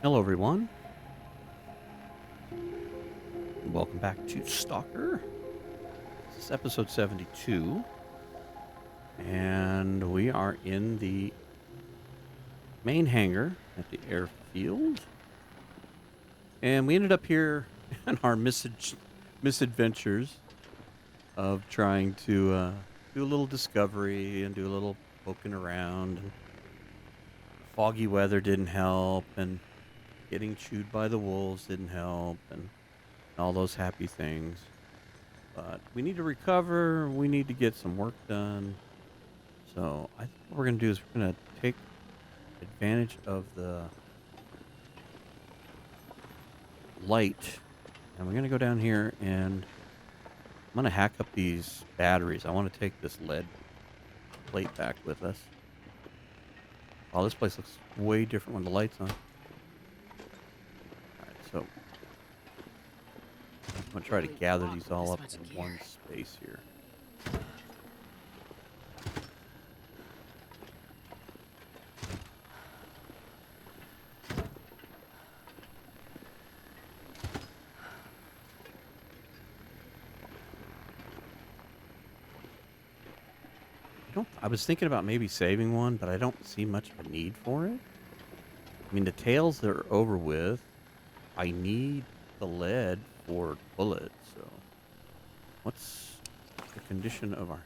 Hello, everyone. Welcome back to Stalker. This is episode 72, and we are in the main hangar at the airfield. And we ended up here in our misadventures of trying to do a little discovery and do a little poking around. And foggy weather didn't help, and getting chewed by the wolves didn't help, and all those happy things. But we need to recover. We need to get some work done. So I think what we're going to do is we're going to take advantage of the light. And we're going to go down here and I'm going to hack up these batteries. I want to take this lead plate back with us. Oh, this place looks way different when the light's on. All right, so I'm going to try to gather these all up in one space here. I was thinking about maybe saving one, but I don't see much of a need for it. I mean, the tails are over with. I need the lead for bullets, so what's the condition of our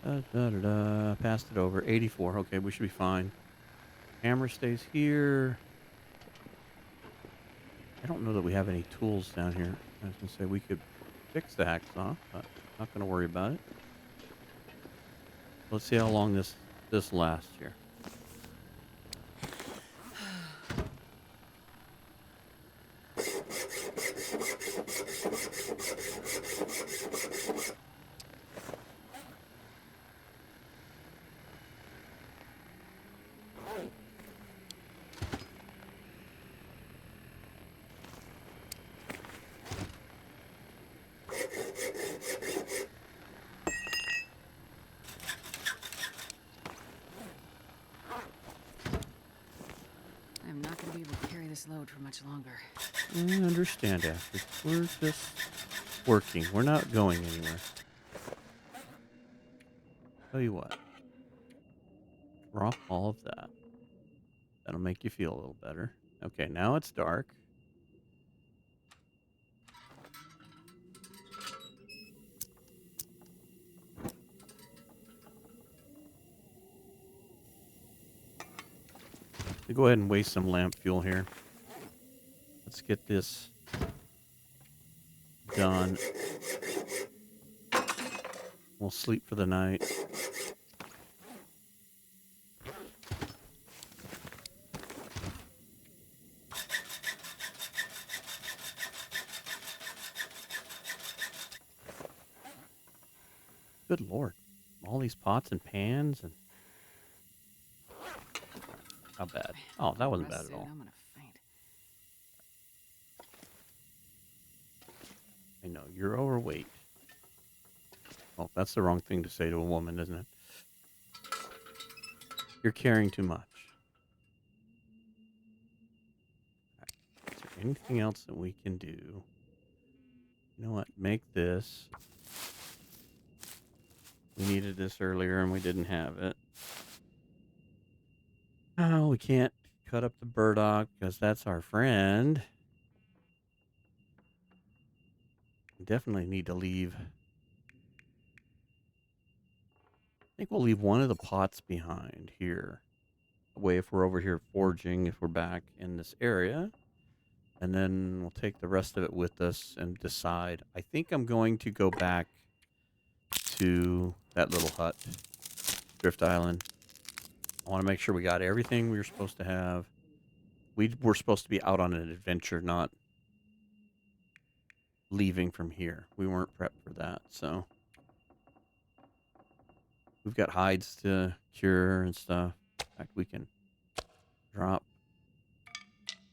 hacksaw? Passed it over. 84. Okay, we should be fine. Hammer stays here. I don't know that we have any tools down here. I was going to say we could fix the hacksaw, but not going to worry about it. Let's see how long this lasts here. I'm not going to be able to carry this load for much longer. I understand, Ashley. We're just working. We're not going anywhere. Tell you what. Drop all of that. That'll make you feel a little better. Okay, now it's dark. We'll go ahead and waste some lamp fuel here. Let's get this done. We'll sleep for the night. Good Lord. All these pots and pans and... How bad? Oh, that wasn't bad at all. I'm gonna faint. I know, you're overweight. Well, that's the wrong thing to say to a woman, isn't it? You're carrying too much. Right. Is there anything else that we can do? You know what? Make this. We needed this earlier and we didn't have it. Oh, we can't cut up the burdock because that's our friend. We definitely need to leave. I think we'll leave one of the pots behind here. That way, if we're over here forging, if we're back in this area, and then we'll take the rest of it with us and decide. I think I'm going to go back to that little hut, Drift Island. I want to make sure we got everything we were supposed to have. We were supposed to be out on an adventure, not leaving from here. We weren't prepped for that, so we've got hides to cure and stuff. In fact, we can drop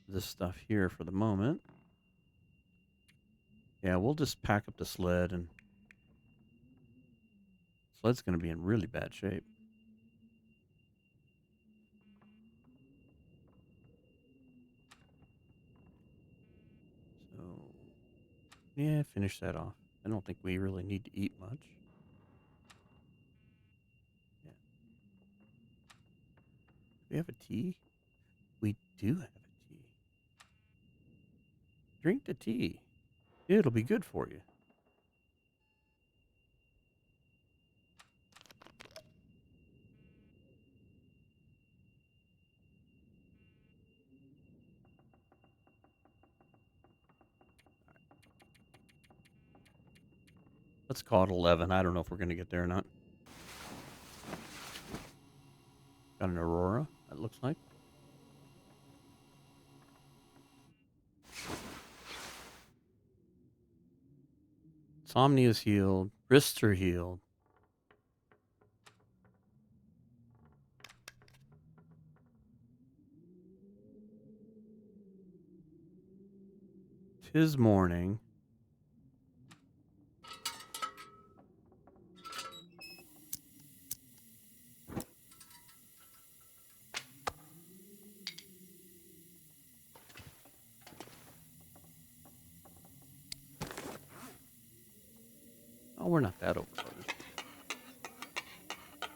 this stuff here for the moment. Yeah, we'll just pack up the sled, and sled's going to be in really bad shape. Yeah, finish that off. I don't think we really need to eat much. Yeah. We have a tea? We do have a tea. Drink the tea. It'll be good for you. Let's call it 11. I don't know if we're going to get there or not. Got an aurora, it looks like. Insomnia's healed. Wrists are healed. Tis morning. Oh, we're not that overloaded.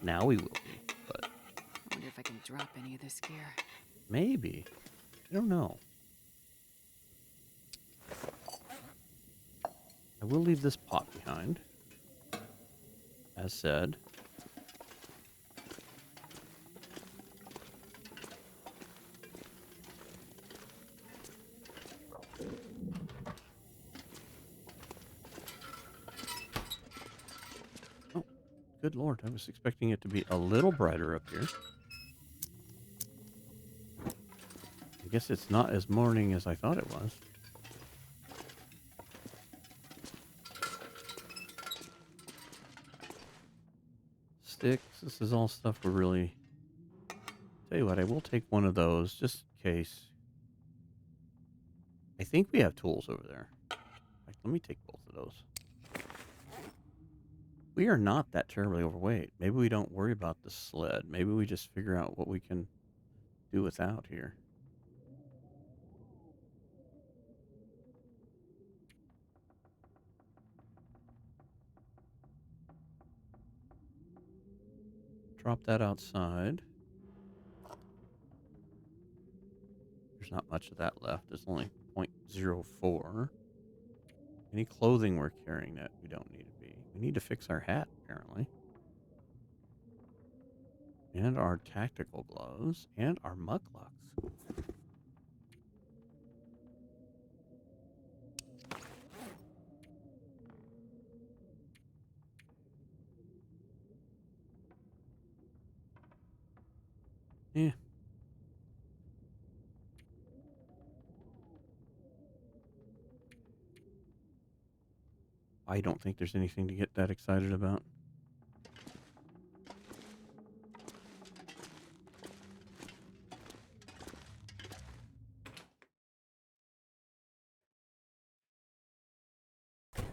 Now we will be, but I wonder if I can drop any of this gear. maybe. I don't know. I will leave this pot behind. As said. Oh, good lord. I was expecting it to be a little brighter up here. I guess it's not as morning as I thought it was. Sticks. This is all stuff we're really... Tell you what, I will take one of those just in case. I think we have tools over there. Let me take both of those. We are not that terribly overweight. Maybe we don't worry about the sled. Maybe we just figure out what we can do without here. Drop that outside. There's not much of that left. There's only 0.04. Any clothing we're carrying that we don't need to be. We need to fix our hat, apparently. And our tactical gloves. And our mucklucks. Yeah. I don't think there's anything to get that excited about.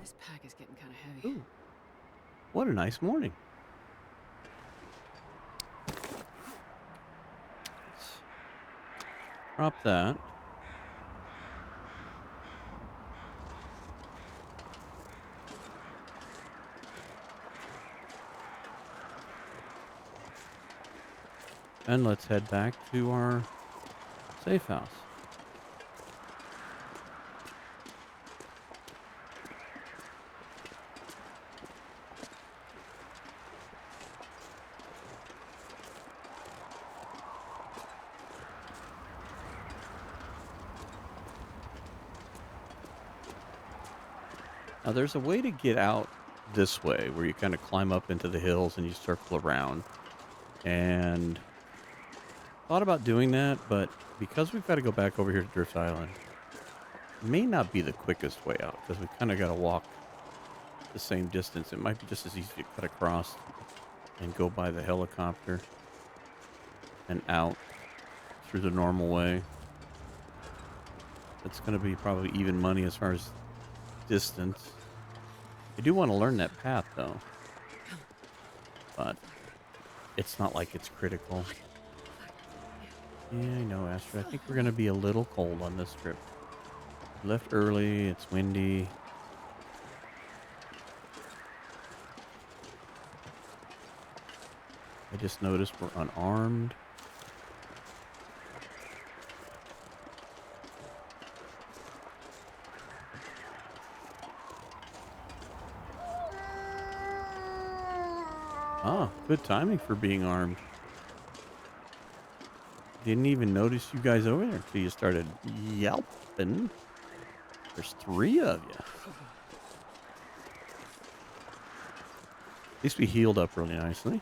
This pack is getting kind of heavy. Ooh. What a nice morning. Let's drop that. And let's head back to our safe house. Now, there's a way to get out this way where you kind of climb up into the hills and you circle around. And thought about doing that, but because we've got to go back over here to Drift Island, it may not be the quickest way out because we kind of got to walk the same distance. It might be just as easy to cut across and go by the helicopter and out through the normal way. It's going to be probably even money as far as distance. I do want to learn that path, though. But it's not like it's critical. Yeah, I know, Astrid. I think we're going to be a little cold on this trip. We left early. It's windy. I just noticed we're unarmed. Ah, good timing for being armed. Didn't even notice you guys over there until you started yelping. There's 3 of you. At least we healed up really nicely.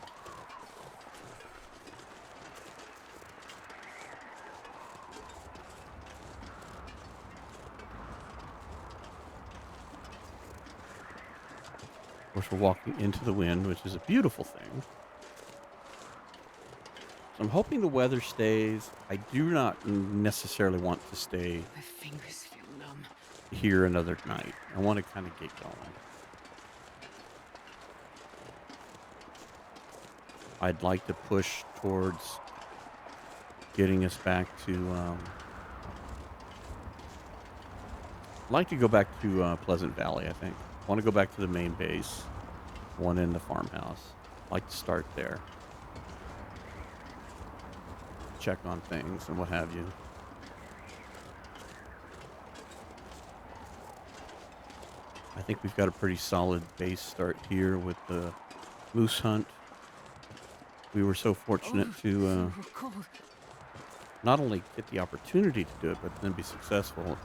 Of course, we're walking into the wind, which is a beautiful thing. So I'm hoping the weather stays. I do not necessarily want to stay My fingers feel numb. here another night. I want to kind of get going. I'd like to push towards getting us back to, I'd like to go back to Pleasant Valley, I think. I want to go back to the main base, one in the farmhouse. I'd like to start there. Check on things and what have you. I think we've got a pretty solid base start here with the moose hunt. We were so fortunate to So cold. not only get the opportunity to do it, but then be successful.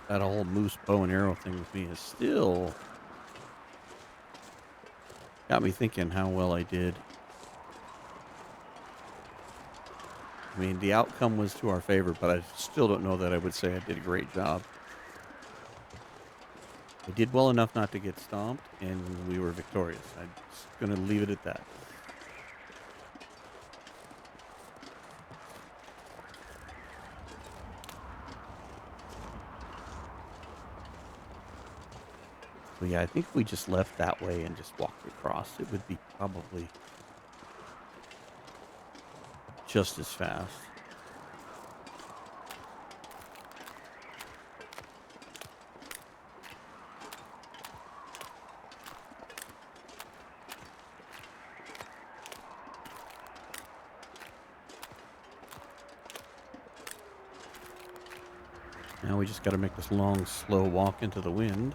That whole moose bow and arrow thing with me is still got me thinking how well I did. I mean, the outcome was to our favor, but I still don't know that I would say I did a great job. I did well enough not to get stomped, and we were victorious. I'm just going to leave it at that. So yeah, I think if we just left that way and just walked across, it would be probably just as fast. Now we just got to make this long, slow walk into the wind.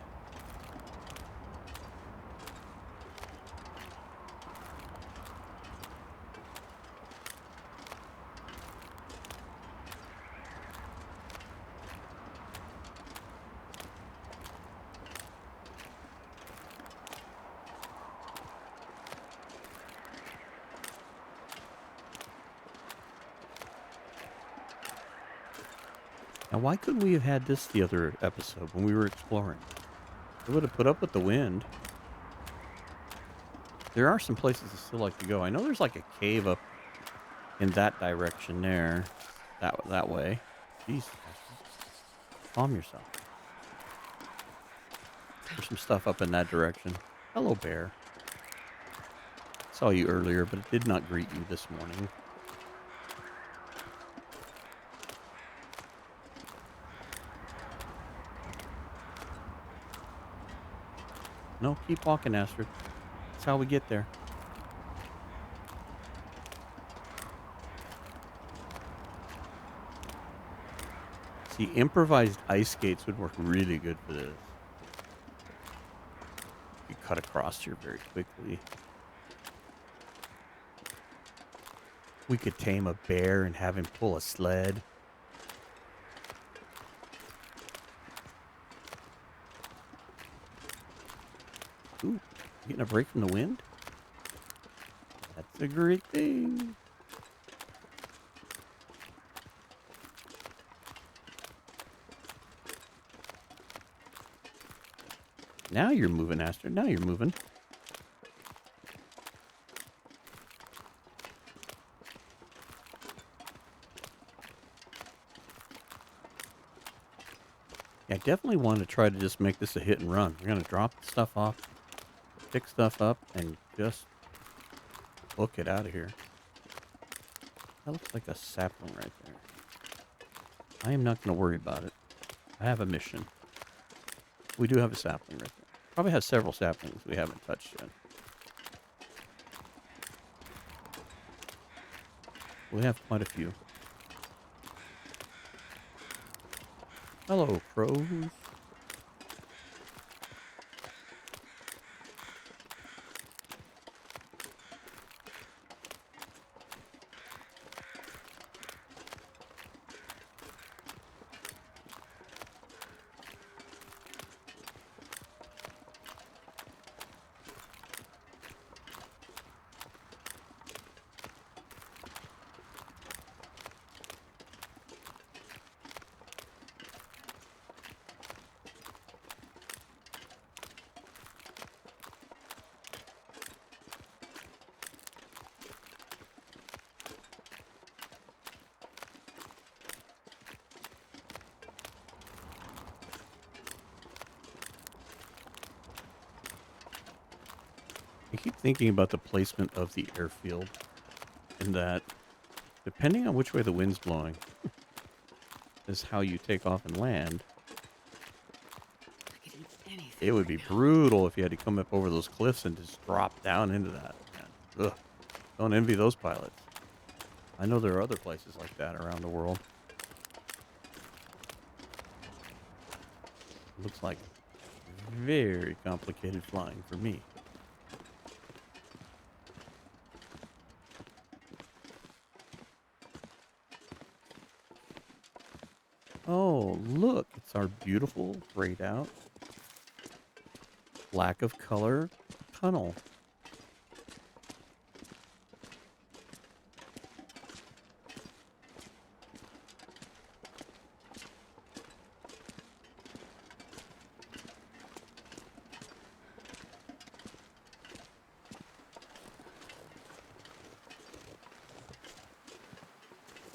Now, why couldn't we have had this the other episode when we were exploring? It would have put up with the wind. There are some places I still like to go. I know there's like a cave up in that direction there. That way. Jeez. Calm yourself. There's some stuff up in that direction. Hello, bear. Saw you earlier, but it did not greet you this morning. No, keep walking, Astrid. That's how we get there. See, improvised ice skates would work really good for this. You cut across here very quickly. We could tame a bear and have him pull a sled. Ooh, getting a break from the wind? That's a great thing. Now you're moving, Astrid. Now you're moving. Yeah, I definitely want to try to just make this a hit and run. We're going to drop the stuff off, pick stuff up, and just book it out of here. That looks like a sapling right there. I am not going to worry about it. I have a mission. We do have a sapling right there. Probably has several saplings we haven't touched yet. We have quite a few. Hello, crows. I keep thinking about the placement of the airfield, in that, depending on which way the wind's blowing, is how you take off and land. I could eat anything It would right be now. brutal if you had to come up over those cliffs and just drop down into that. Man. Ugh. Don't envy those pilots. I know there are other places like that around the world. Looks like very complicated flying for me. Oh, look, it's our beautiful, grayed out, black of color tunnel.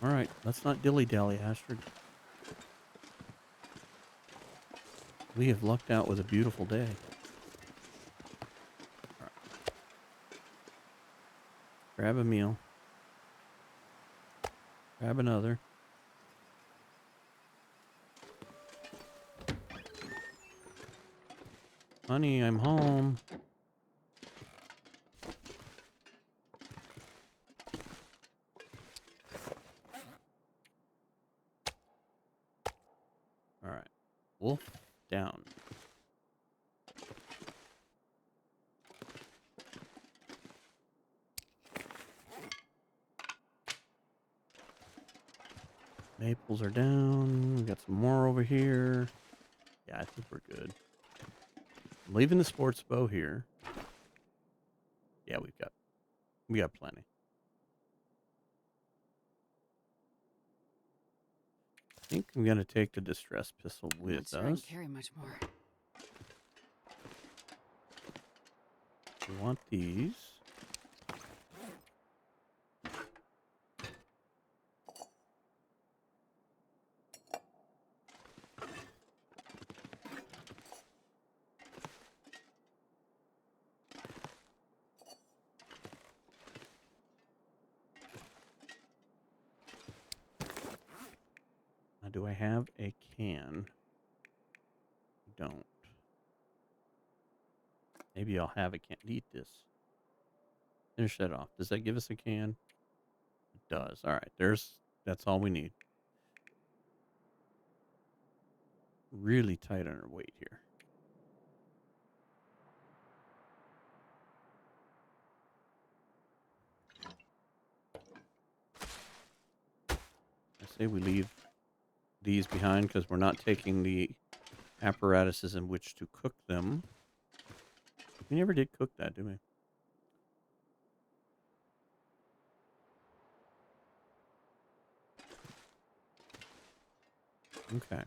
All right, let's not dilly-dally, Astrid. We have lucked out with a beautiful day. All right. Grab a meal. Grab another. Honey, I'm home. All right. Wolf down. Maples are down. We got some more over here. Yeah, I think we're good. I'm leaving the sports bow here. Yeah, we got plenty. I think I'm gonna take the distress pistol I'm not with sure I can us. carry much more. We want these. Now, do I have a can? Don't. Maybe I'll have a can. Eat this. Finish that off. Does that give us a can? It does. All right. That's all we need. Really tight on our weight here. I say we leave these behind because we're not taking the apparatuses in which to cook them. We never did cook that, did we? Okay. I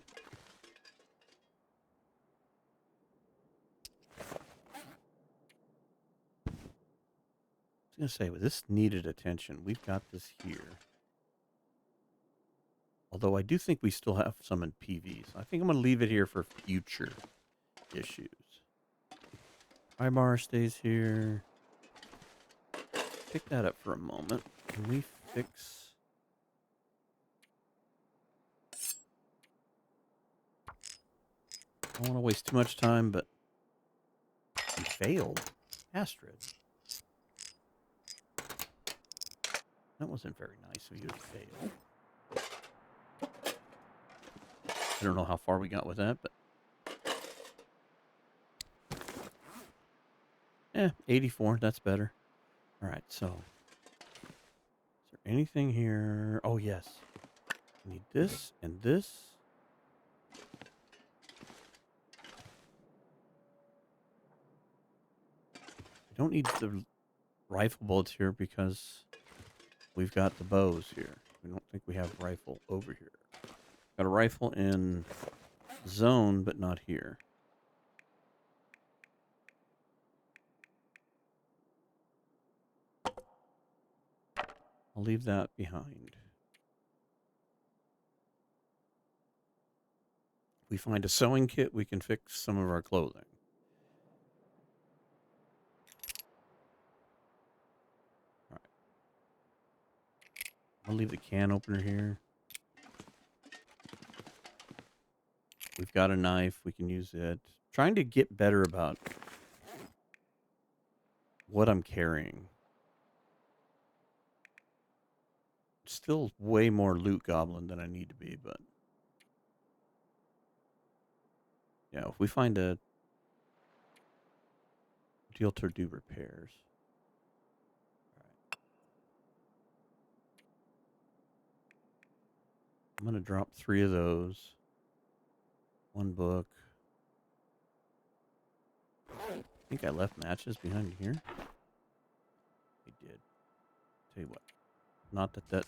was going to say, well, this needed attention. We've got this here. Although I do think we still have some in PV. So I think I'm going to leave it here for future issues. High bar stays here. Pick that up for a moment. Can we fix... I don't want to waste too much time, but failed. Astrid. That wasn't very nice of you to fail. I don't know how far we got with that, but... 84. That's better. All right, so... Is there anything here? Oh, yes. I need this and this. I don't need the rifle bullets here because we've got the bows here. We don't think we have rifle over here. Got a rifle in zone, but not here. I'll leave that behind. If we find a sewing kit, we can fix some of our clothing. All right. I'll leave the can opener here. We've got a knife. We can use it. Trying to get better about what I'm carrying. Still way more loot goblin than I need to be, but... Yeah, if we find a deal to do repairs. All right. I'm going to drop 3 of those. 1 book. I think I left matches behind here. I did. Tell you what. Not that that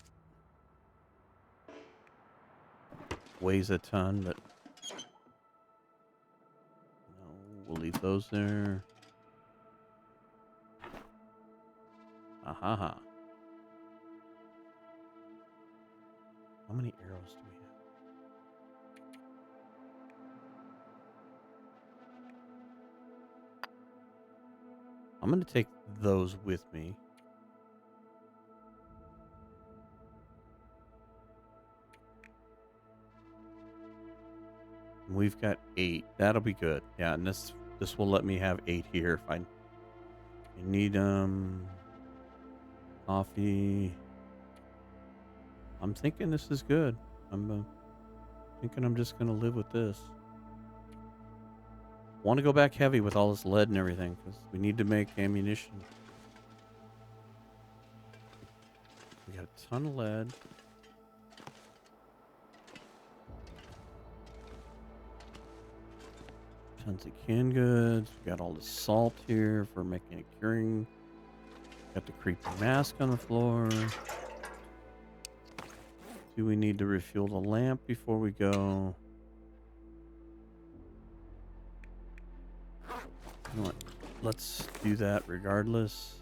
weighs a ton, but... No, we'll leave those there. Aha. How many arrows do we have? I'm going to take those with me. We've got 8. That'll be good. Yeah, and this will let me have 8 here if I need coffee. I'm thinking this is good. I'm thinking I'm just gonna live with this. Want to go back heavy with all this lead and everything because we need to make ammunition. We got a ton of lead. Tons of canned goods. We got all the salt here for making a curing. Got the creepy mask on the floor. Do we need to refuel the lamp before we go? You know what? Let's do that regardless.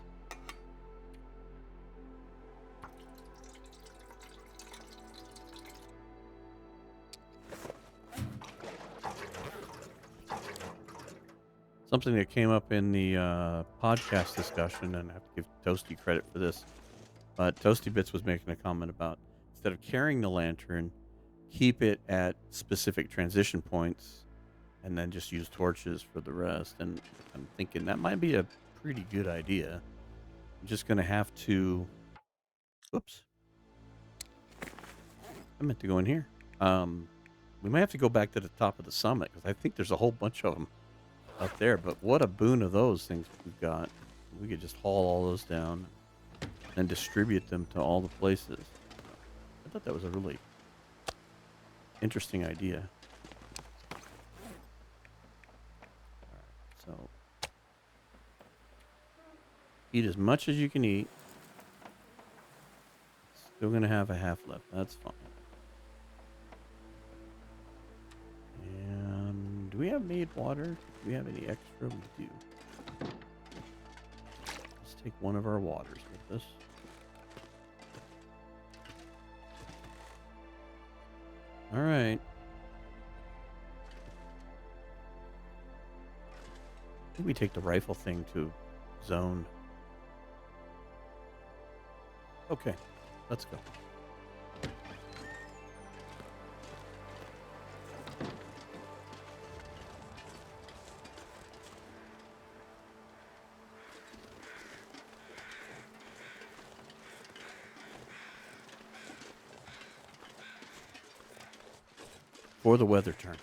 Something that came up in the podcast discussion, and I have to give Toasty credit for this, but Toasty Bits was making a comment about instead of carrying the lantern, keep it at specific transition points and then just use torches for the rest. And I'm thinking that might be a pretty good idea. I'm just going to have to... Oops. I meant to go in here. We might have to go back to the top of the summit because I think there's a whole bunch of them up there. But what a boon of those things we've got. We could just haul all those down and distribute them to all the places. I thought that was a really interesting idea. All right, so eat as much as you can eat. Still gonna have a half left. That's fine. And do we have made water? Do we have any extra? We do. Let's take one of our waters with us. All right. I think we take the rifle thing to zone. Okay, let's go. before the weather turns.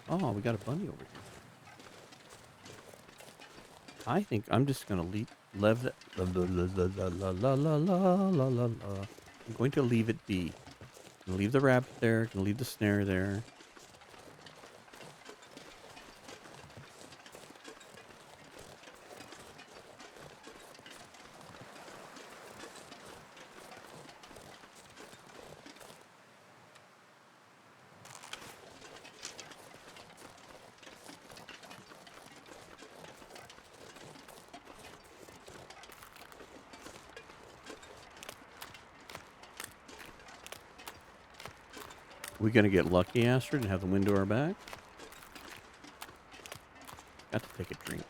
Oh, we got a bunny over here. I think I'm just gonna leave that. La, la, la, la, la, la, la, la, la, la. I'm going to leave it be. Gonna leave the rabbit there. Gonna leave the snare there. We gonna get lucky, Astrid, and have the wind to our back? Got to take a drink.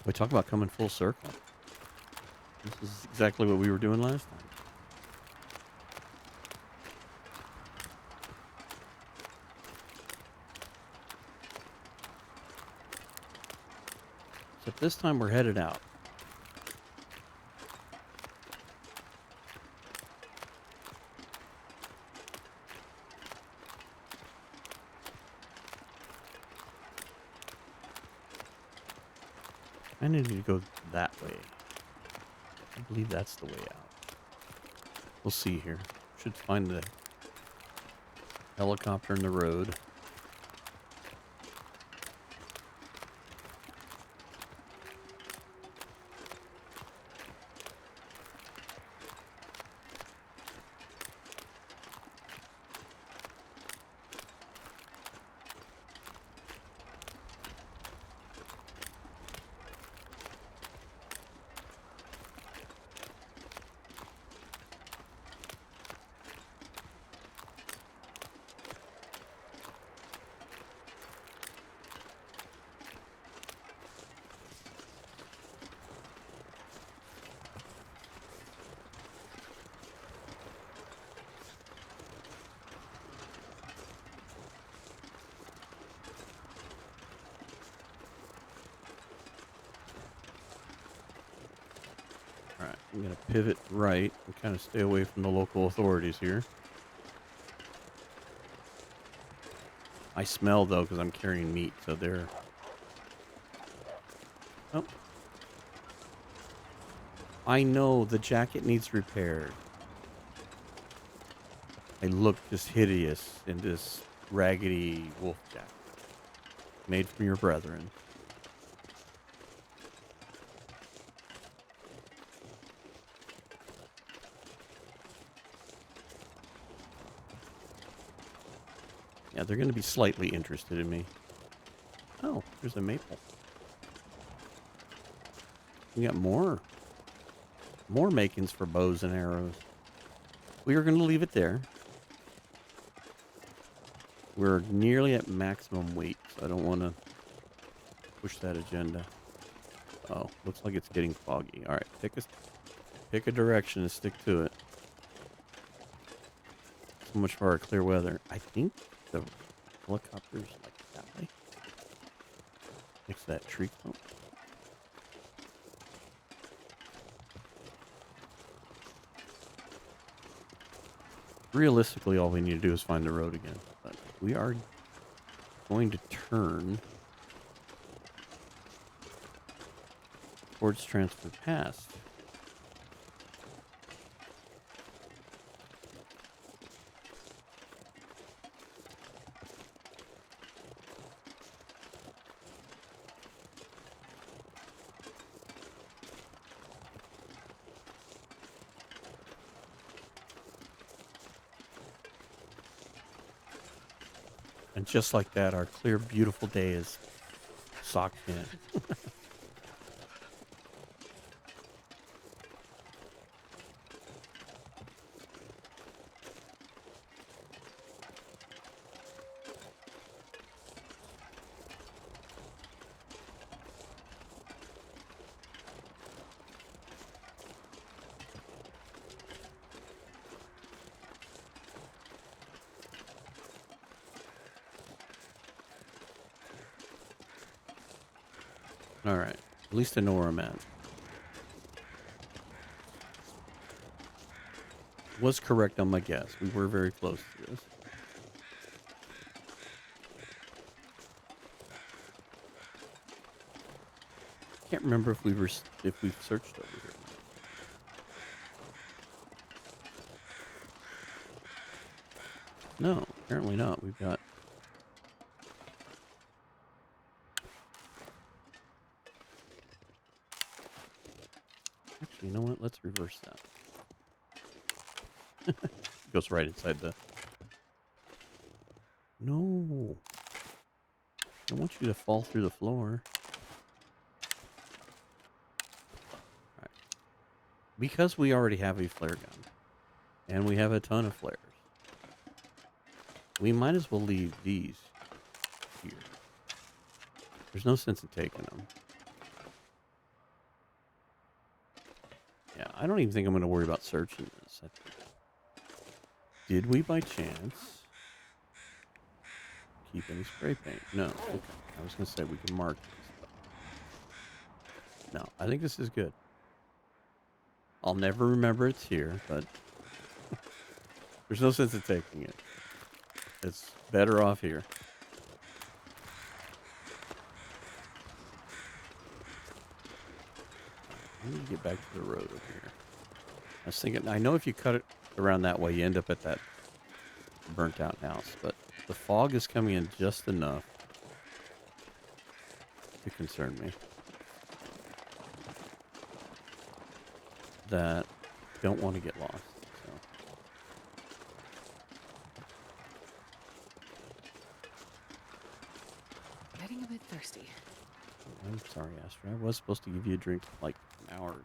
We talk about coming full circle. This is exactly what we were doing last time. Except this time we're headed out. I need to go that way. I believe that's the way out. We'll see here. Should find the helicopter in the road. Alright, I'm going to pivot right and kind of stay away from the local authorities here. I smell, though, because I'm carrying meat, so they're... Oh. I know, the jacket needs repaired. I look just hideous in this raggedy wolf jacket. Made from your brethren. Yeah, they're going to be slightly interested in me. Oh, there's a maple. We got more makings for bows and arrows. We are going to leave it there. We're nearly at maximum weight, so I don't want to push that agenda. Oh, looks like it's getting foggy. All right, pick a direction and stick to it. So much for our clear weather. I think the helicopter's like that way. Next to that tree clump. Realistically, all we need to do is find the road again. But we are going to turn towards Transfer Pass. And just like that, our clear, beautiful day is socked in. All right. At least I know where I'm at. Was correct on my guess. We were very close to this. Can't remember if we've searched over here. No, apparently not. We've got. Actually, you know what? Let's reverse that. It goes right inside the. No. I want you to fall through the floor. All right. Because we already have a flare gun, and we have a ton of flares, we might as well leave these here. There's no sense in taking them. Yeah, I don't even think I'm going to worry about searching this. Did we, by chance, keep any spray paint? No. Okay. I was going to say we can mark this. No, I think this is good. I'll never remember it's here, but there's no sense in taking it. It's better off here. I need to get back to the road over here. I was thinking, I know if you cut it around that way, you end up at that burnt out house, but the fog is coming in just enough to concern me that I don't want to get lost. So. Getting a bit thirsty. I'm sorry, Astra. I was supposed to give you a drink like an hour ago.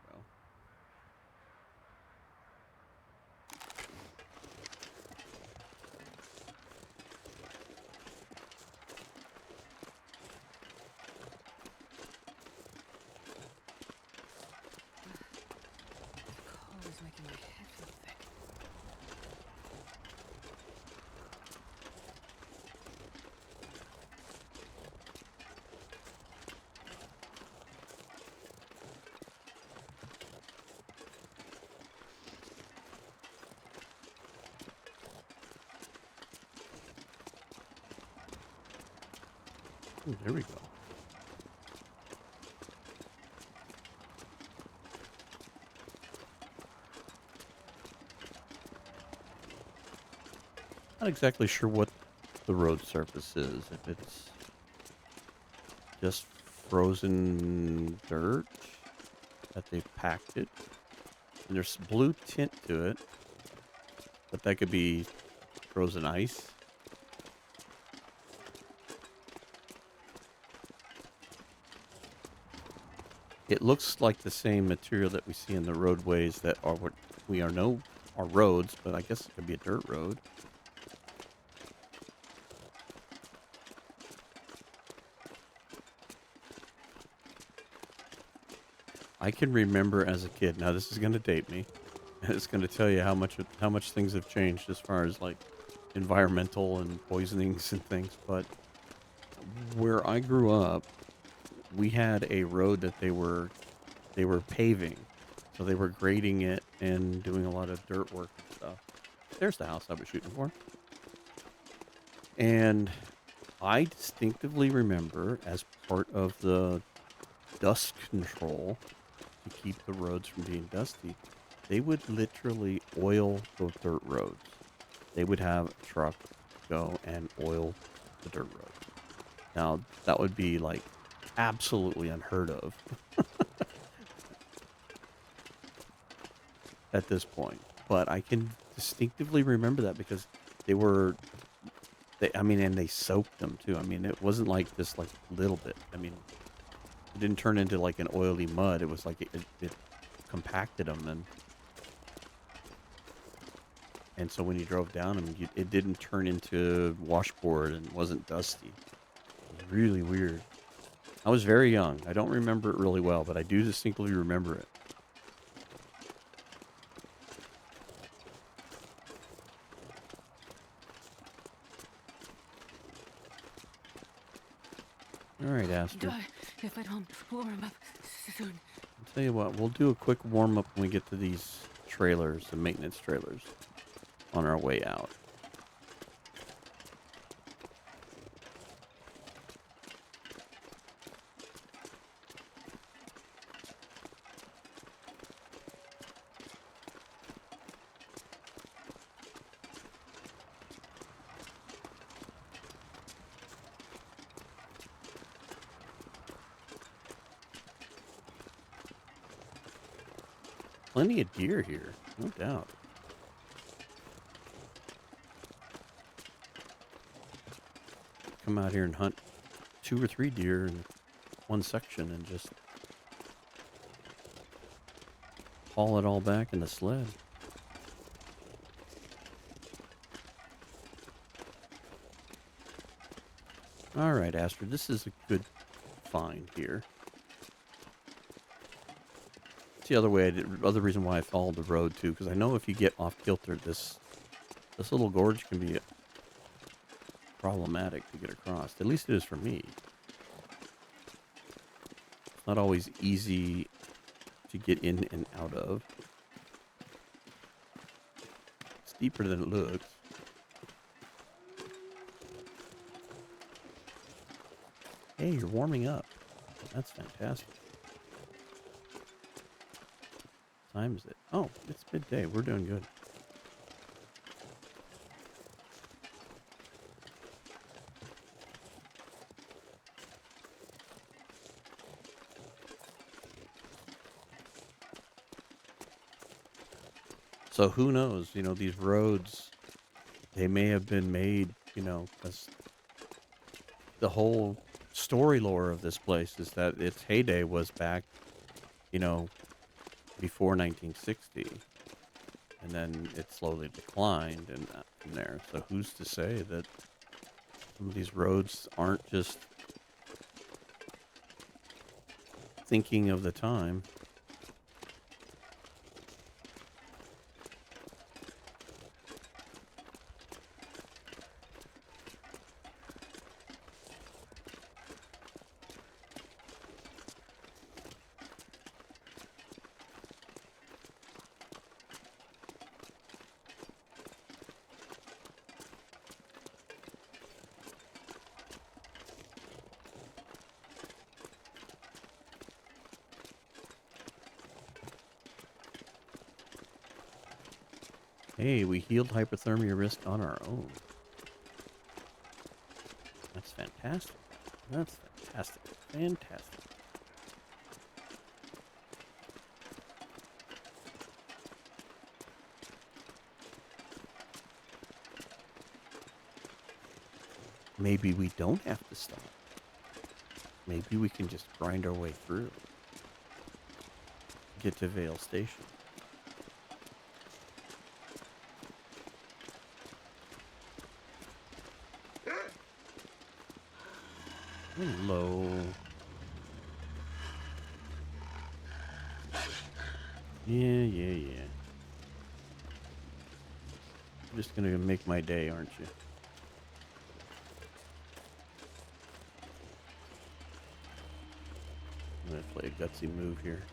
Cold is making my head feel thick. Ooh, there we go. Not exactly sure what the road surface is. If it's just frozen dirt that they've packed it. And there's blue tint to it. But that could be frozen ice. It looks like the same material that we see in the roadways that are what we are know are roads, but I guess it could be a dirt road. I can remember as a kid. Now this is going to date me, and it's going to tell you how much things have changed as far as like environmental and poisonings and things. But where I grew up, we had a road that they were paving, so they were grading it and doing a lot of dirt work and stuff. There's the house I was shooting for, and I distinctively remember as part of the dust control to keep the roads from being dusty, they would literally oil the dirt roads. They would have a truck go and oil the dirt road. Now, that would be like absolutely unheard of at this point. But I can distinctively remember that because and they soaked them too. I mean, it wasn't like just like a little bit. I mean, it didn't turn into like an oily mud. It was like it compacted them, and so when you drove down them, it didn't turn into washboard and wasn't dusty. It was really weird. I was very young. I don't remember it really well, but I do distinctly remember it. All right, Astrid. if I don't warm up soon. I'll tell you what, we'll do a quick warm up when we get to these trailers, the maintenance trailers, on our way out. Plenty of deer here, no doubt. Come out here and hunt 2 or 3 deer in one section and just haul it all back in the sled. All right, Astrid, this is a good find here. It's the other reason why I followed the road too, because I know if you get off kilter, this little gorge can be problematic to get across. At least it is for me. It's not always easy to get in and out of. It's deeper than it looks. Hey, you're warming up. That's fantastic. What time is it? Oh, it's midday. We're doing good. So who knows? You know, these roads, they may have been made, you know, as the whole story lore of this place is that its heyday was back, you know, before 1960, and then it slowly declined and from there. So who's to say that some of these roads aren't just thinking of the time? Hey, we healed hypothermia risk on our own. That's fantastic. That's fantastic. Fantastic. Maybe we don't have to stop. Maybe we can just grind our way through. Get to Vale Station. Hello. Yeah. You're just gonna make my day, aren't you? I'm gonna play a gutsy move here.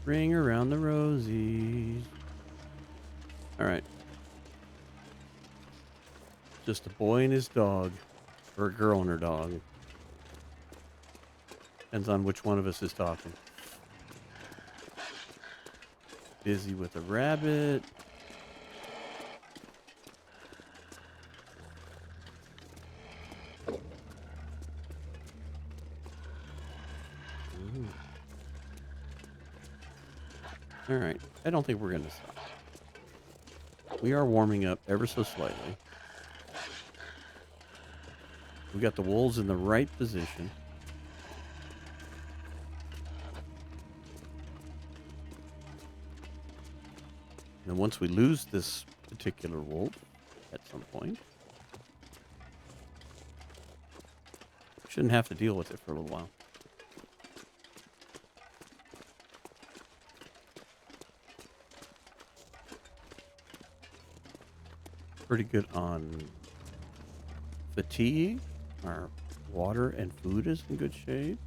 Ring around the rosies. Alright. Just a boy and his dog. Or a girl and her dog. Depends on which one of us is talking. Busy with a rabbit. Alright, I don't think we're going to stop. We are warming up ever so slightly. We got the wolves in the right position. And once we lose this particular wolf at some point, shouldn't have to deal with it for a little while. Pretty good on fatigue. Our Water and food is in good shape.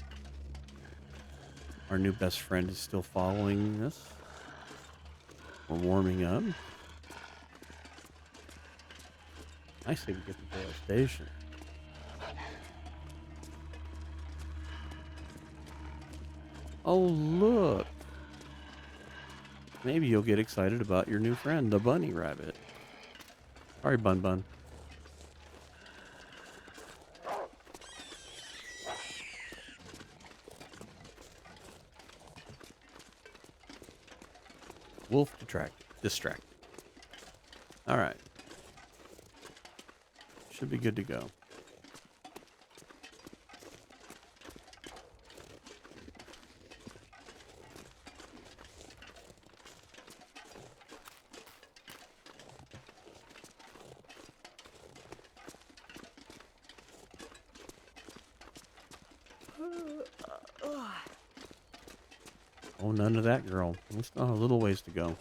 Our new best friend is still following us. We're warming up. Nice that we get to the station. Oh, look. Maybe you'll get excited about your new friend, the bunny rabbit. Sorry, Bun Bun. Wolf distracted. All right. Should be good to go. Oh, none of that, girl. We still have a little ways to go.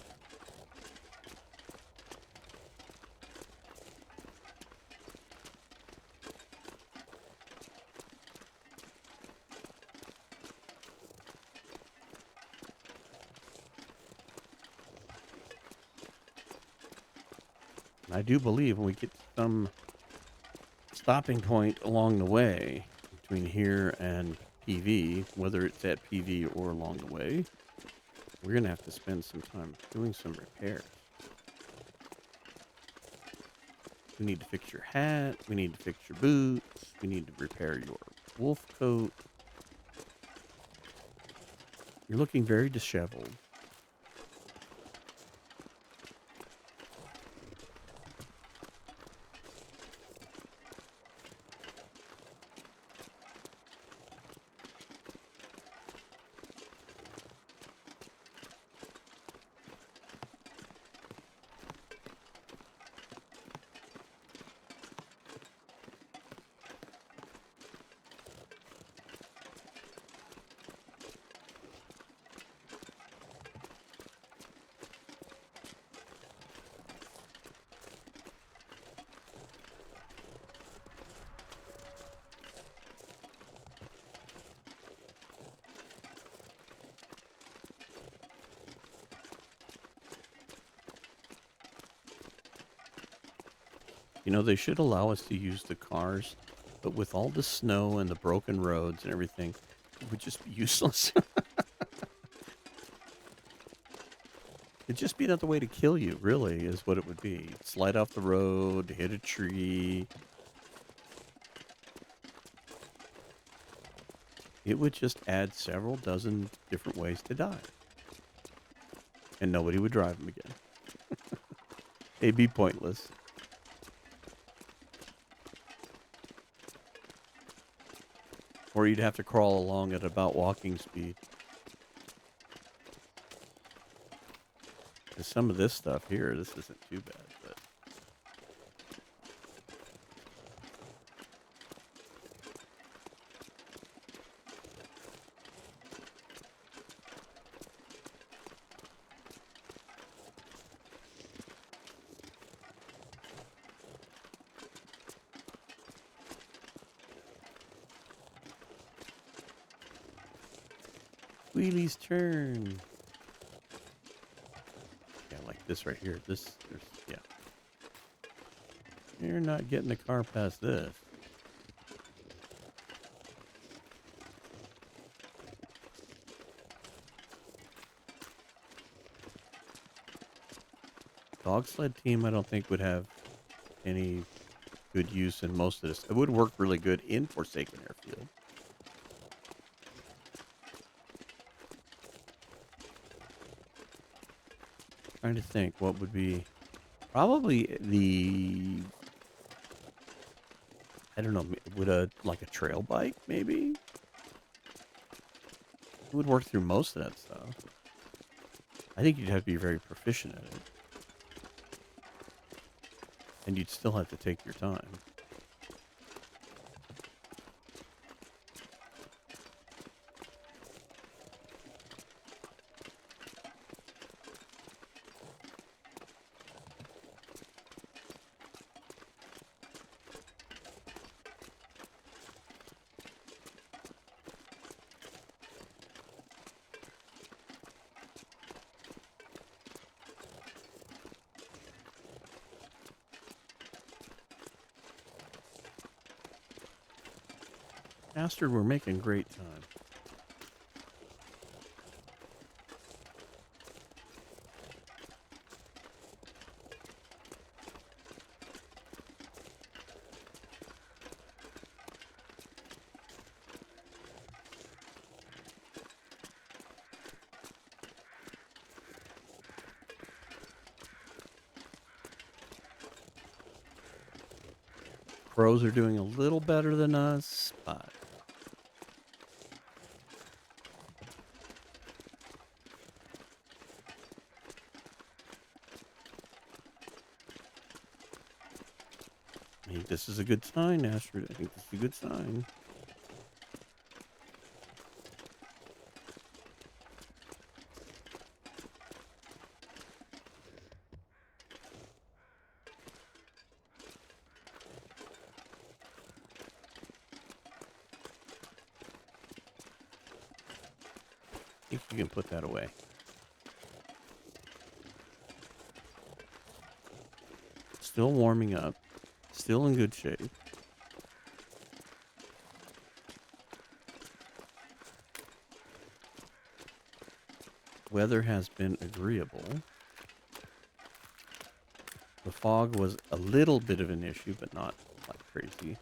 I do believe when we get to some stopping point along the way between here and PV, whether it's at PV or along the way, we're going to have to spend some time doing some repairs. We need to fix your hat. We need to fix your boots. We need to repair your wolf coat. You're looking very disheveled. You know, they should allow us to use the cars, but with all the snow and the broken roads and everything, it would just be useless. It'd just be another way to kill you, really, is what it would be. Slide off the road, hit a tree. It would just add several dozen different ways to die. And nobody would drive them again. They'd be pointless. Or you'd have to crawl along at about walking speed. There's some of this stuff here, this isn't too bad, but... Wheelie's turn. Yeah, like this right here. Yeah. You're not getting the car past this. Dog sled team, I don't think would have any good use in most of this. It would work really good in Forsaken Airfield. Trying to think what would be probably the, I don't know, would like a trail bike maybe? It would work through most of that stuff. I think you'd have to be very proficient at it. And you'd still have to take your time. Astrid, we're making great time. Crows are doing a little better than us, but I think this is a good sign, Astrid. I think this is a good sign. I think you can put that away. Still warming up. Still in good shape. Weather has been agreeable. The fog was a little bit of an issue, but not like crazy.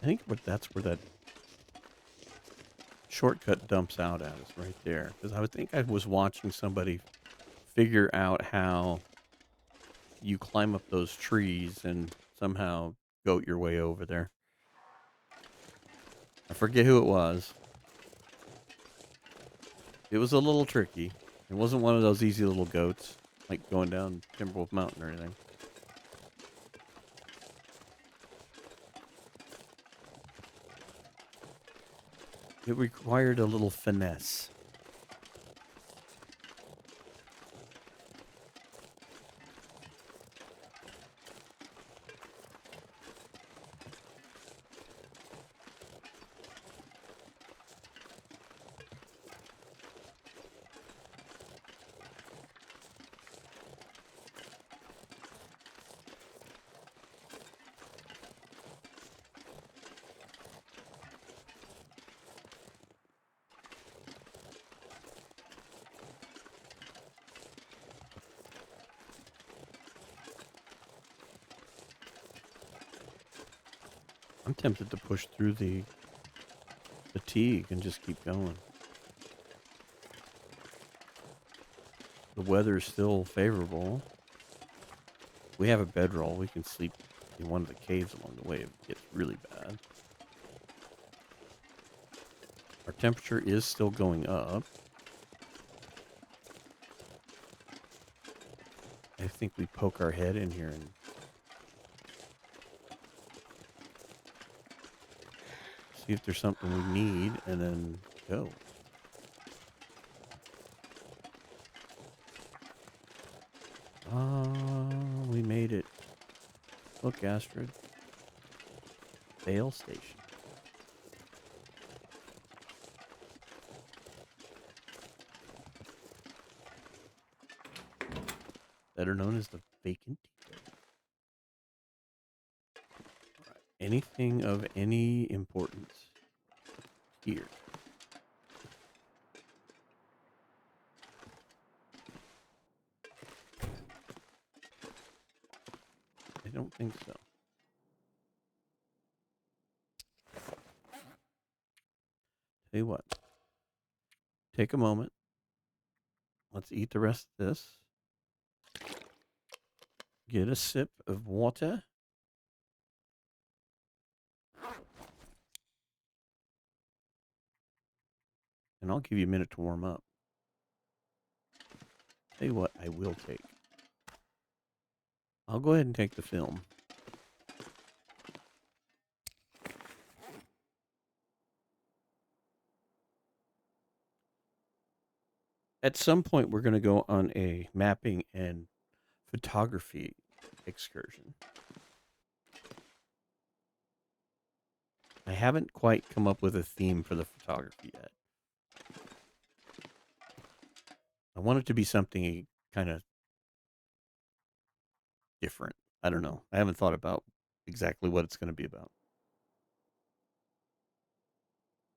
I think that's where that shortcut dumps out at us right there. Because I would think I was watching somebody figure out how you climb up those trees and somehow goat your way over there. I forget who it was. It was a little tricky. It wasn't one of those easy little goats, like going down Timberwolf Mountain or anything. It required a little finesse. I'm tempted to push through the fatigue and just keep going. The weather is still favorable. We have a bedroll. We can sleep in one of the caves along the way if it gets really bad. Our temperature is still going up. I think we poke our head in here and see if there's something we need and then go. We made it. Look, Astrid. Bale Station. Better known as the vacant depot. All right. Anything of any importance here? I don't think so. Tell you what. Take a moment. Let's eat the rest of this. Get a sip of water. And I'll give you a minute to warm up. Tell you what, I will take. I'll go ahead and take the film. At some point, we're going to go on a mapping and photography excursion. I haven't quite come up with a theme for the photography yet. I want it to be something kind of different. I don't know. I haven't thought about exactly what it's going to be about.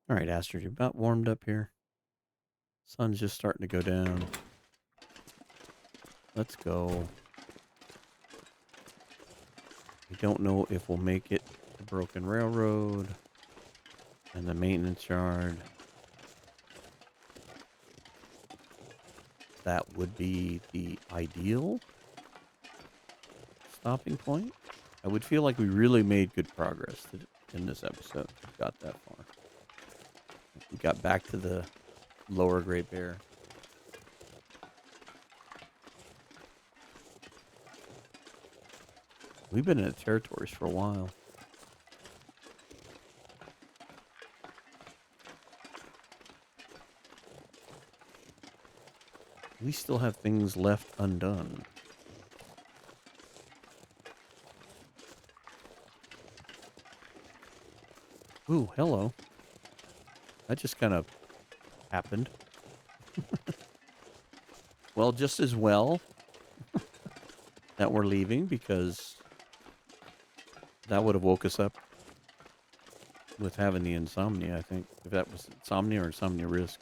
All right, Astrid, you're about warmed up here. Sun's just starting to go down. Let's go. I don't know if we'll make it to Broken Railroad and the maintenance yard. That would be the ideal stopping point. I would feel like we really made good progress in this episode. We got that far. We got back to the lower Great Bear. We've been in the territories for a while. We still have things left undone. Ooh, hello. That just kind of happened. Well, just as well that we're leaving, because that would have woke us up with having the insomnia, I think. If that was insomnia or insomnia risk.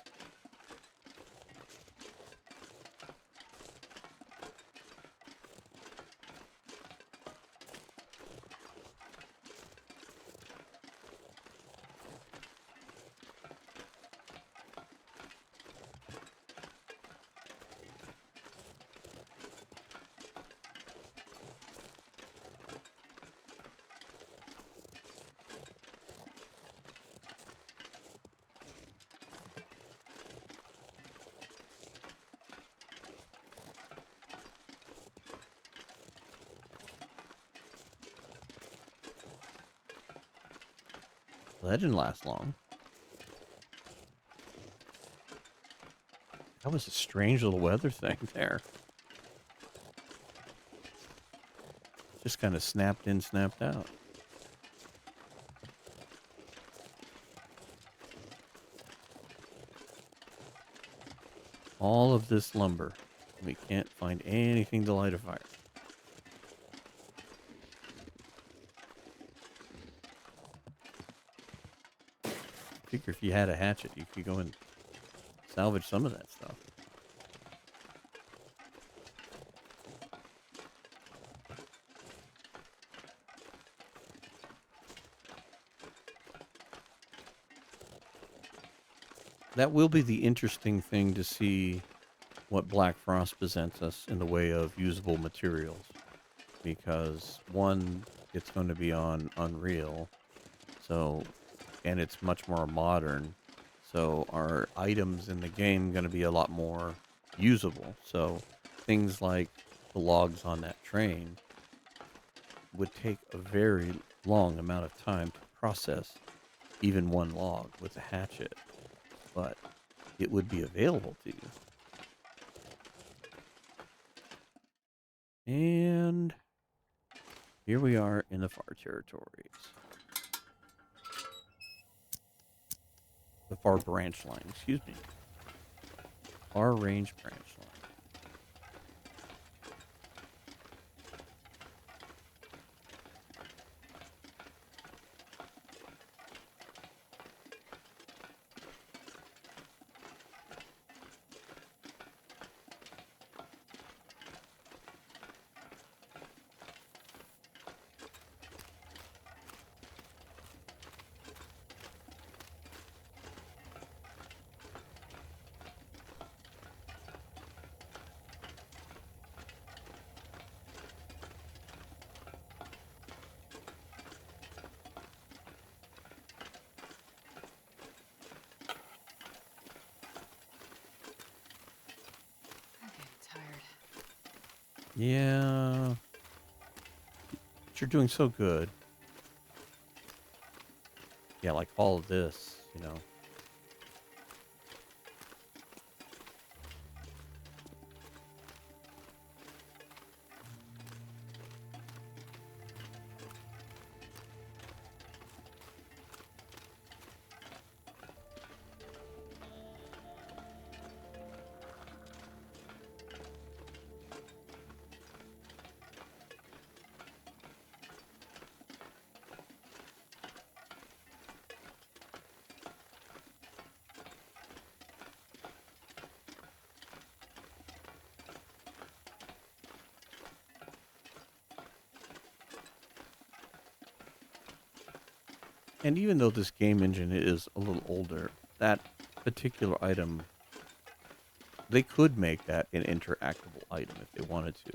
Well, that didn't last long. That was a strange little weather thing there. Just kind of snapped in, snapped out. All of this lumber. We can't find anything to light a fire. I figure if you had a hatchet, you could go and salvage some of that stuff. That will be the interesting thing to see what Black Frost presents us in the way of usable materials. Because one, it's going to be on Unreal, so, and it's much more modern. So our items in the game are going to be a lot more usable. So things like the logs on that train would take a very long amount of time to process even one log with a hatchet, but it would be available to you. And here we are in the far territories. The far branch line, excuse me. Far range branch line. Yeah, but you're doing so good. Yeah, like all of this, you know. And even though this game engine is a little older, that particular item, they could make that an interactable item if they wanted to.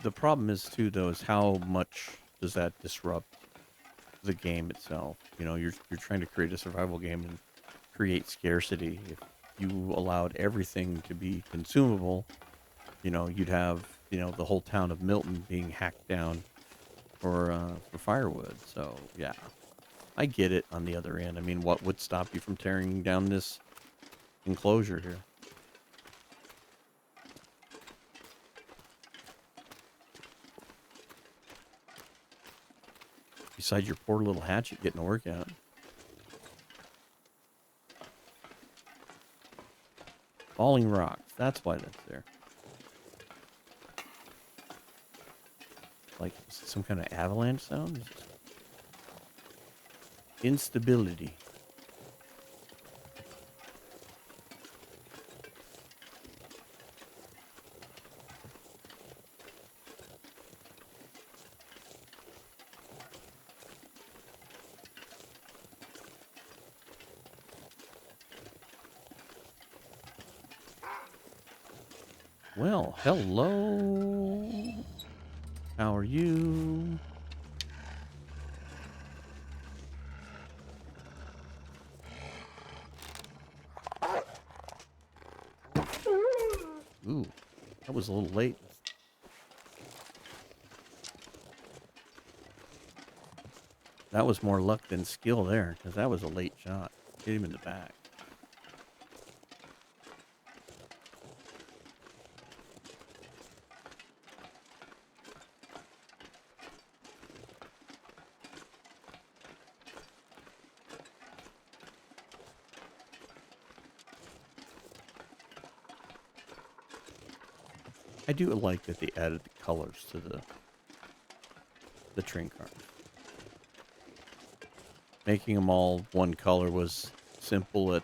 The problem is too, though, is how much does that disrupt the game itself? You know, you're trying to create a survival game and create scarcity. If you allowed everything to be consumable, you know, you'd have, you know, the whole town of Milton being hacked down for firewood. So yeah, I get it. On the other end, I mean, what would stop you from tearing down this enclosure here? Besides your poor little hatchet getting a workout. Falling rocks. That's why that's there. Like some kind of avalanche sound? Instability. Well, hello. How are you? Ooh, that was a little late. That was more luck than skill there, because that was a late shot. Hit him in the back. I do like that they added the colors to the train cars. Making them all one color was simple at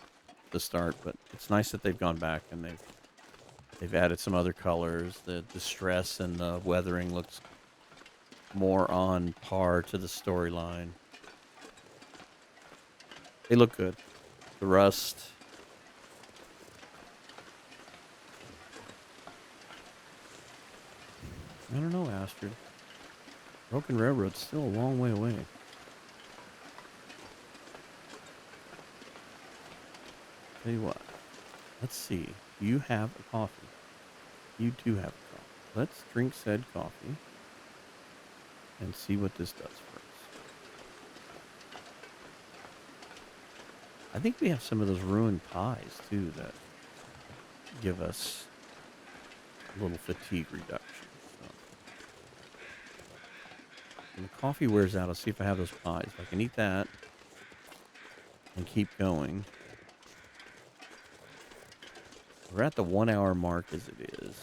the start, but it's nice that they've gone back and they've added some other colors. The distress and the weathering looks more on par to the storyline. They look good. The rust. I don't know, Astrid. Broken Railroad's still a long way away. Tell you what. Let's see. You have a coffee. You do have a coffee. Let's drink said coffee and see what this does for us. I think we have some of those ruined pies, too, that give us a little fatigue reduction. So. When the coffee wears out, I'll see if I have those pies. If I can eat that and keep going. We're at the 1 hour mark as it is.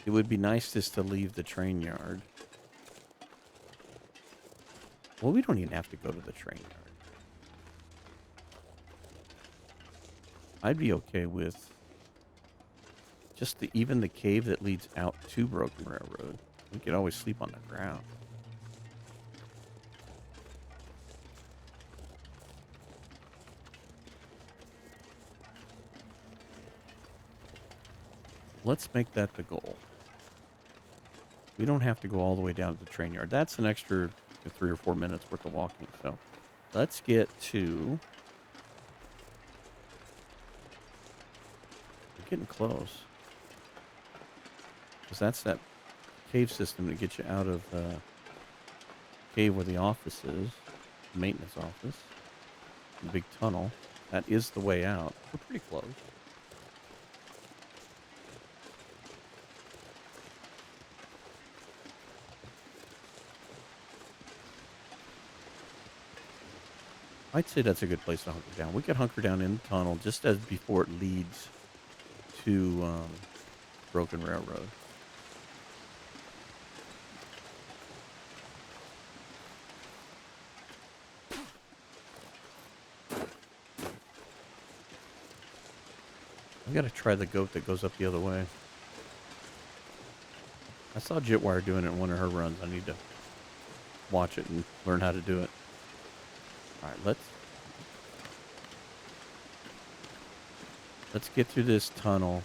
It would be nice just to leave the train yard. Well, we don't even have to go to the train yard. I'd be okay with just even the cave that leads out to Broken Railroad. We could always sleep on the ground. Let's make that the goal. We don't have to go all the way down to the train yard. That's an extra 3 or 4 minutes worth of walking. So let's get to getting close. Because that's that cave system to get you out of the cave where the office is. The maintenance office. The big tunnel. That is the way out. We're pretty close. I'd say that's a good place to hunker down. We could hunker down in the tunnel just as before it leads to Broken Railroad. I gotta try the goat that goes up the other way. I saw Jitwire doing it in one of her runs. I need to watch it and learn how to do it. Alright, let's get through this tunnel.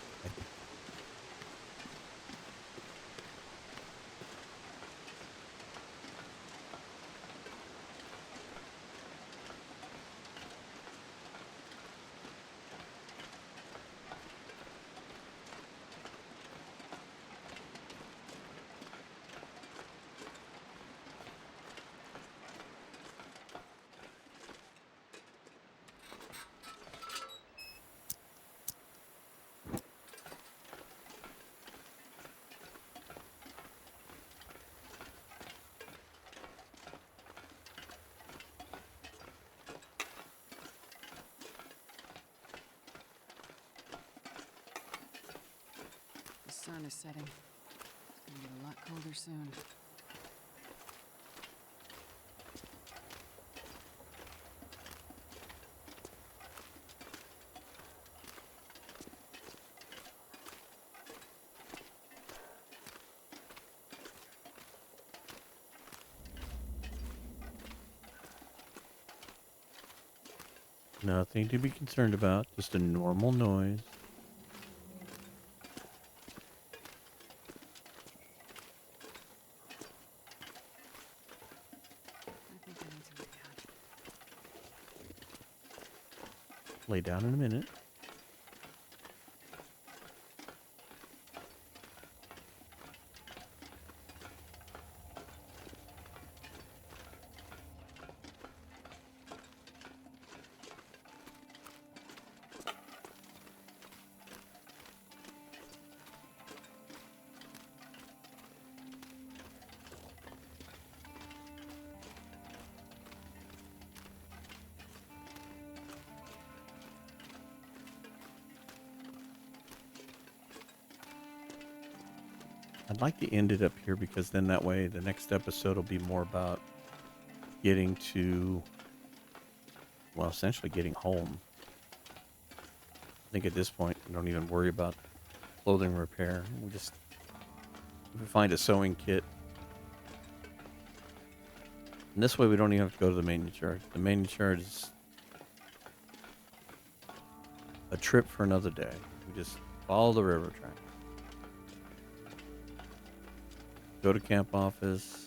The sun is setting. It's gonna get a lot colder soon. Nothing to be concerned about. Just a normal noise. I think I need to lay down. Lay down in a minute. I'd like to end it up here because then that way the next episode will be more about getting to, well, essentially getting home. I think at this point, we don't even worry about clothing repair. We find a sewing kit. And this way we don't even have to go to the maintenance yard. The maintenance yard is a trip for another day. We just follow the river track. Go to camp office.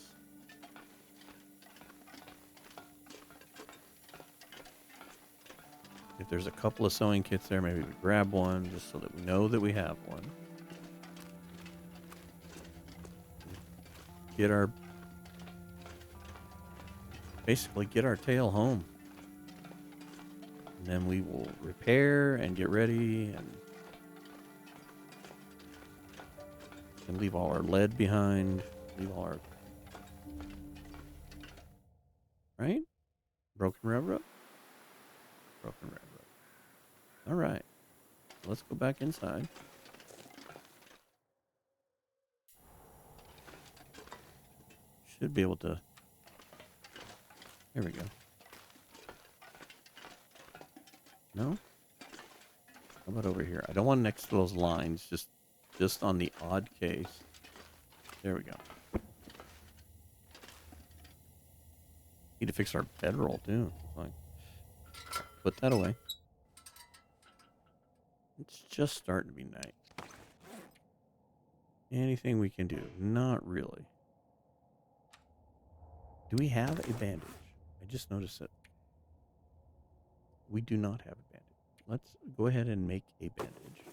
If there's a couple of sewing kits there, maybe we grab one just so that we know that we have one. Basically get our tail home. And then we will repair and get ready and leave all our lead behind. Leave all our... Right? Broken Railroad? Broken Railroad. Alright. Let's go back inside. Should be able to... Here we go. No? How about over here? I don't want next to those lines. Just on the odd case. There we go. Need to fix our bedroll too. Fine. Put that away. It's just starting to be night. Anything we can do? Not really. Do we have a bandage? I just noticed it. We do not have a bandage. Let's go ahead and make a bandage.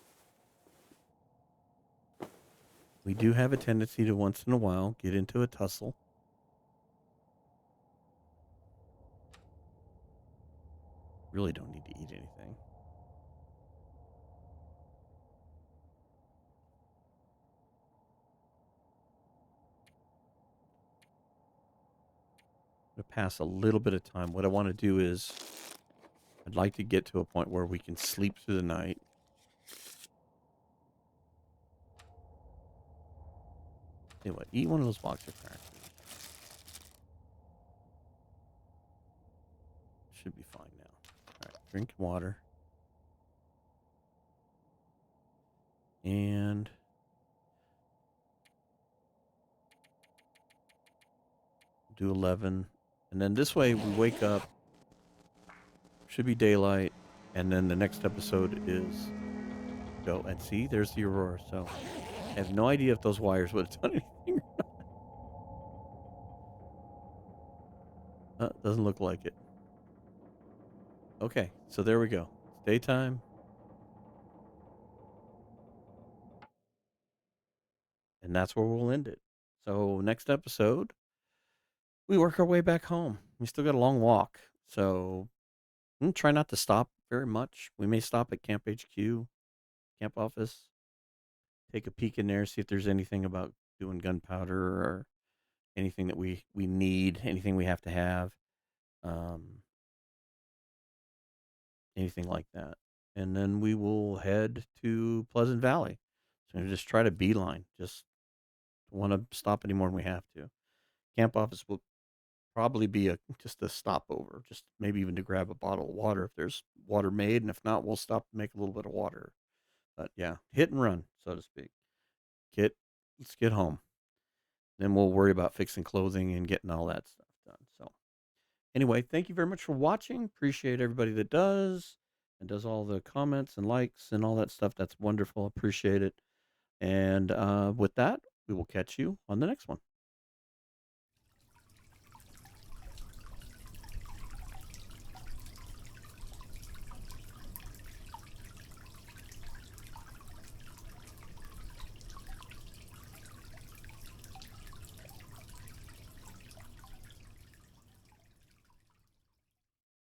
We do have a tendency to once in a while get into a tussle. Really don't need to eat anything. To pass a little bit of time. What I want to do is I'd like to get to a point where we can sleep through the night. Tell you what, eat one of those boxer crackers. Should be fine now. All right, drink water. And do 11. And then this way we wake up. Should be daylight. And then the next episode is go. And see, there's the aurora. So I have no idea if those wires would have done anything or not. Doesn't look like it. Okay, so there we go. It's daytime. And that's where we'll end it. So next episode, we work our way back home. We still got a long walk. So try not to stop very much. We may stop at Camp HQ, Camp Office, take a peek in there, see if there's anything about doing gunpowder or anything that we need, anything we have to have, anything like that. And then we will head to Pleasant Valley. So just try to beeline. Just don't want to stop any more than we have to. Camp Office will probably be just a stopover, just maybe even to grab a bottle of water if there's water made, and if not, we'll stop to make a little bit of water. But yeah, hit and run, so to speak. Let's get home. Then we'll worry about fixing clothing and getting all that stuff done. So anyway, thank you very much for watching. Appreciate everybody that does and does all the comments and likes and all that stuff. That's wonderful. Appreciate it. And with that, we will catch you on the next one.